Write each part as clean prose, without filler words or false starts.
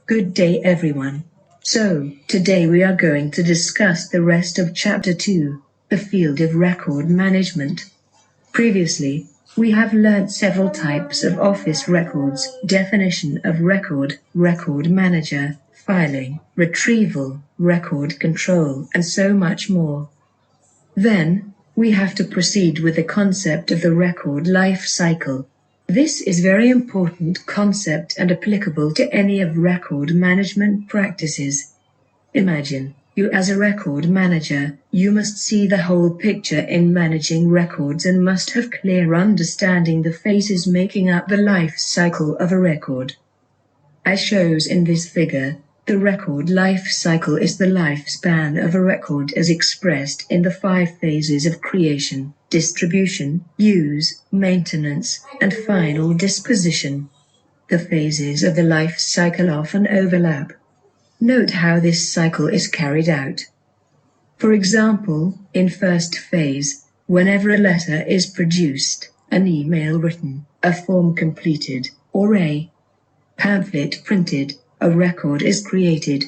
Good day everyone. So, today we are going to discuss the rest of Chapter 2, the field of record management. Previously, we have learned several types of office records, definition of record, record manager, filing, retrieval, record control, and so much more. Then, we have to proceed with the concept of the record life cycle. This is very important concept and applicable to any of record management practices. Imagine, you as a record manager, you must see the whole picture in managing records and must have clear understanding the phases making up the life cycle of a record. As shows in this figure, the record life cycle is the lifespan of a record as expressed in the 5 phases of creation, distribution, use, maintenance, and final disposition. The phases of the life cycle often overlap. Note how this cycle is carried out. For example, in first phase, whenever a letter is produced, an email written, a form completed, or a pamphlet printed, a record is created.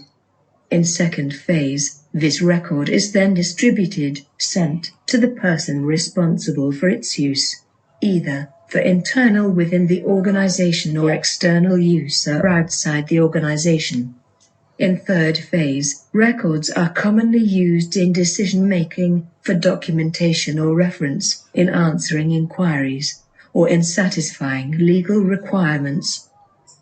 In second phase, this record is then distributed, sent to the person responsible for its use, either for internal within the organization or external use or outside the organization. In third phase, records are commonly used in decision-making, for documentation or reference, in answering inquiries, or in satisfying legal requirements.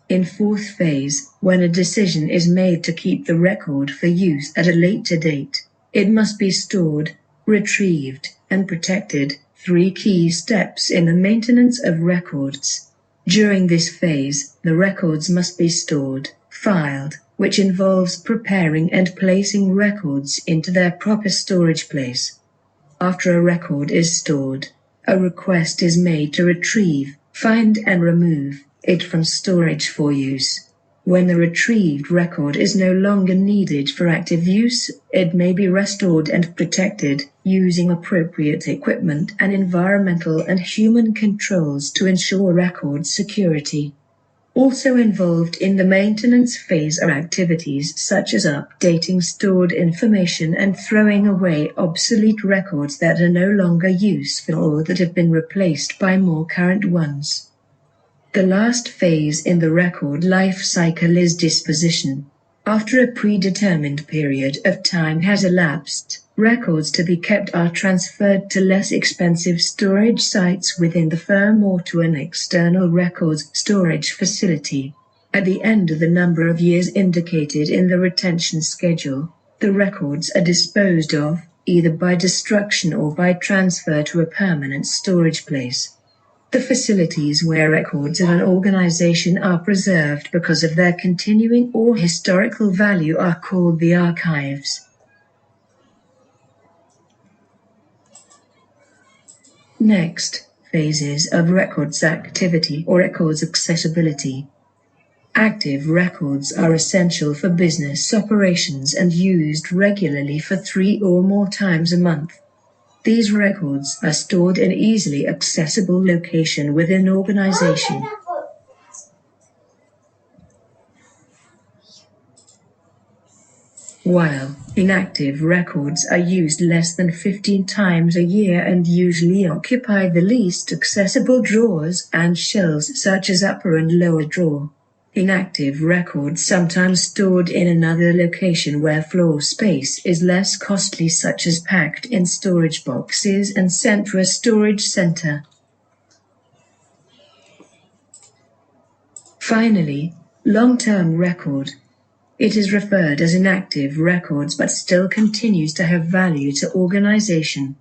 In fourth phase, when a decision is made to keep the record for use at a later date, it must be stored, retrieved, and protected, 3 key steps in the maintenance of records. During this phase, the records must be stored, filed, which involves preparing and placing records into their proper storage place. After a record is stored, a request is made to retrieve, find and remove it from storage for use. When the retrieved record is no longer needed for active use, it may be restored and protected, using appropriate equipment and environmental and human controls to ensure record security. Also involved in the maintenance phase are activities such as updating stored information and throwing away obsolete records that are no longer useful or that have been replaced by more current ones. The last phase in the record life cycle is disposition. After a predetermined period of time has elapsed, records to be kept are transferred to less expensive storage sites within the firm or to an external records storage facility. At the end of the number of years indicated in the retention schedule, the records are disposed of, either by destruction or by transfer to a permanent storage place. The facilities where records of an organization are preserved because of their continuing or historical value are called the archives. Next, phases of records activity or records accessibility. Active records are essential for business operations and used regularly for 3 or more times a month. These records are stored in easily accessible location within an organization. While inactive records are used less than 15 times a year and usually occupy the least accessible drawers and shelves such as upper and lower drawer. Inactive records sometimes stored in another location where floor space is less costly, such as packed in storage boxes and sent to a storage center. Finally, long-term record. It is referred as inactive records but still continues to have value to organization.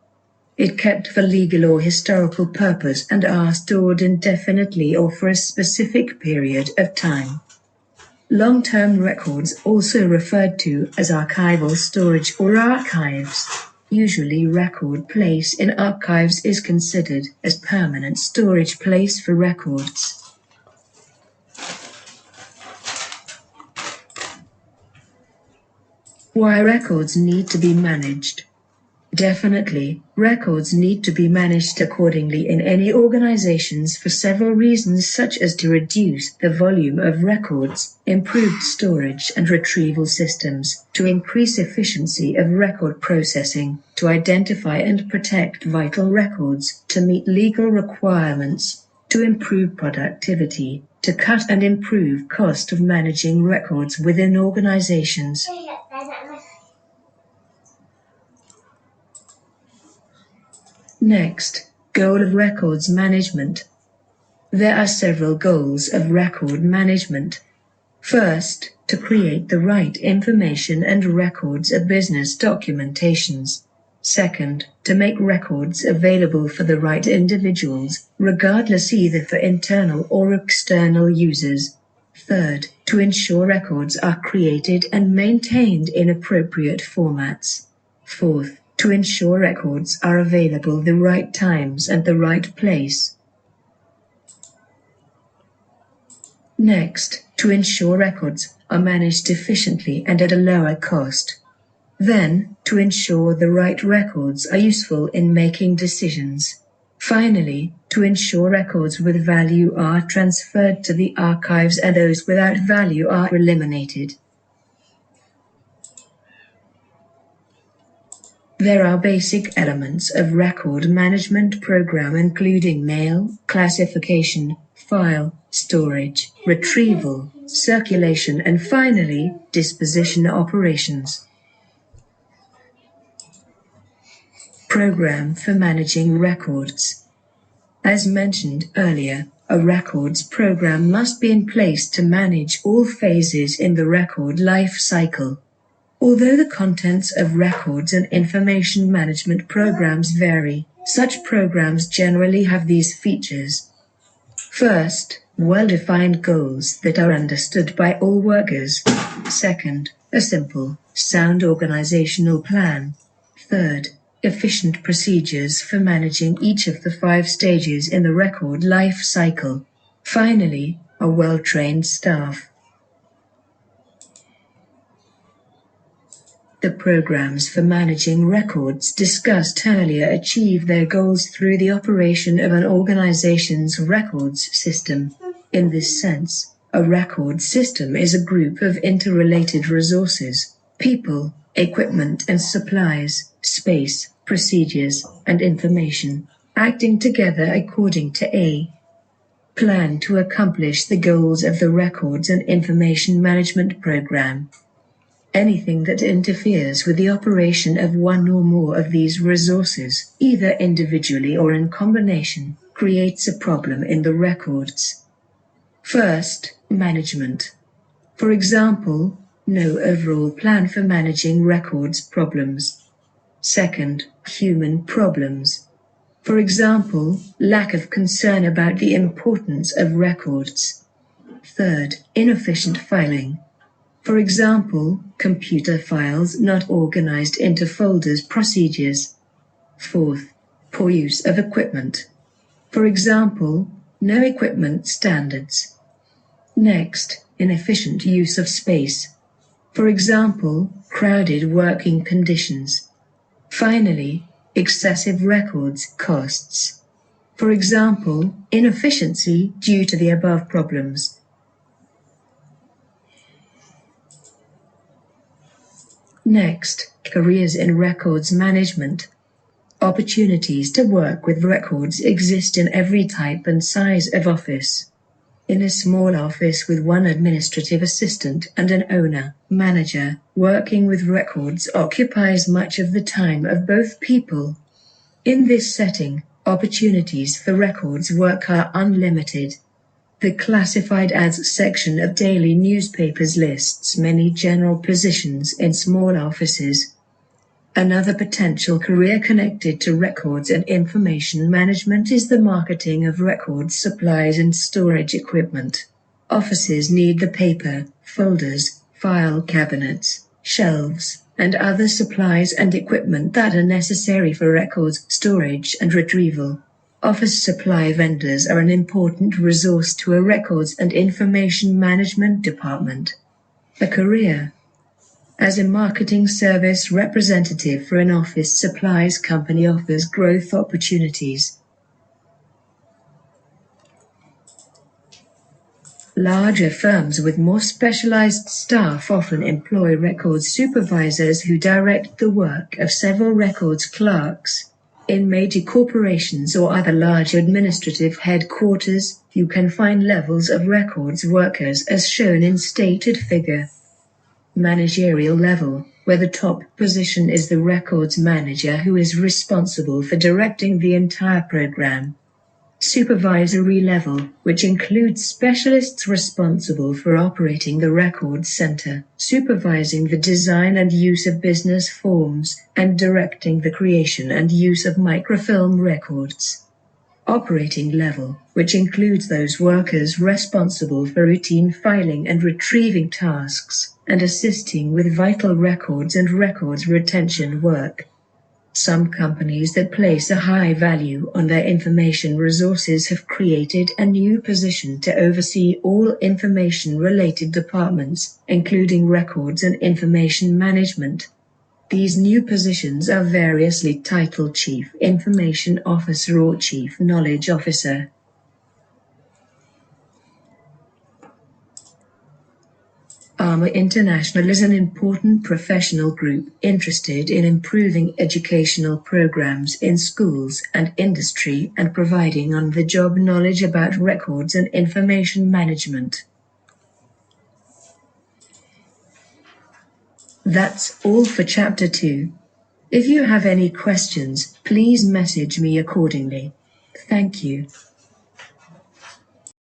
It kept for legal or historical purpose and are stored indefinitely or for a specific period of time. Long-term records, also referred to as archival storage or archives. Usually record place in archives is considered as permanent storage place for records. Why records need to be managed. Definitely, records need to be managed accordingly in any organizations for several reasons, such as to reduce the volume of records, improve storage and retrieval systems, to increase efficiency of record processing, to identify and protect vital records, to meet legal requirements, to improve productivity, to cut and improve cost of managing records within organizations. Next, goal of records management. There are several goals of record management. First, to create the right information and records of business documentations. Second, to make records available for the right individuals, regardless either for internal or external users. Third, to ensure records are created and maintained in appropriate formats. Fourth, to ensure records are available the right times and the right place. Next, to ensure records are managed efficiently and at a lower cost. Then, to ensure the right records are useful in making decisions. Finally, to ensure records with value are transferred to the archives and those without value are eliminated. There are basic elements of record management program including mail, classification, file, storage, retrieval, circulation and finally, disposition operations. Program for managing records. As mentioned earlier, a records program must be in place to manage all phases in the record life cycle. Although the contents of records and information management programs vary, such programs generally have these features. First, well-defined goals that are understood by all workers. Second, a simple, sound organizational plan. Third, efficient procedures for managing each of the 5 stages in the record life cycle. Finally, a well-trained staff. The programs for managing records discussed earlier achieve their goals through the operation of an organization's records system. In this sense, a record system is a group of interrelated resources, people, equipment and supplies, space, procedures, and information, acting together according to a plan to accomplish the goals of the records and information management program. Anything that interferes with the operation of one or more of these resources, either individually or in combination, creates a problem in the records. First, management. For example, no overall plan for managing records problems. Second, human problems. For example, lack of concern about the importance of records. Third, inefficient filing. For example, computer files not organized into folders procedures. Fourth, poor use of equipment. For example, no equipment standards. Next, inefficient use of space. For example, crowded working conditions. Finally, excessive records costs. For example, inefficiency due to the above problems. Next, careers in records management. Opportunities to work with records exist in every type and size of office. In a small office with one administrative assistant and an owner, manager, working with records occupies much of the time of both people. In this setting, opportunities for records work are unlimited. The classified ads section of daily newspapers lists many general positions in small offices. Another potential career connected to records and information management is the marketing of records supplies and storage equipment. Offices need the paper, folders, file cabinets, shelves, and other supplies and equipment that are necessary for records storage and retrieval. Office supply vendors are an important resource to a records and information management department. A career. As a marketing service representative for an office supplies company offers growth opportunities. Larger firms with more specialized staff often employ records supervisors who direct the work of several records clerks. In major corporations or other large administrative headquarters, you can find levels of records workers as shown in stated figure. Managerial level, where the top position is the records manager who is responsible for directing the entire program. Supervisory level, which includes specialists responsible for operating the records center, supervising the design and use of business forms, and directing the creation and use of microfilm records. Operating level, which includes those workers responsible for routine filing and retrieving tasks, and assisting with vital records and records retention work. Some companies that place a high value on their information resources have created a new position to oversee all information-related departments, including records and information management. These new positions are variously titled Chief Information Officer or Chief Knowledge Officer. ARMA International is an important professional group interested in improving educational programs in schools and industry and providing on-the-job knowledge about records and information management. That's all for Chapter 2. If you have any questions, please message me accordingly. Thank you.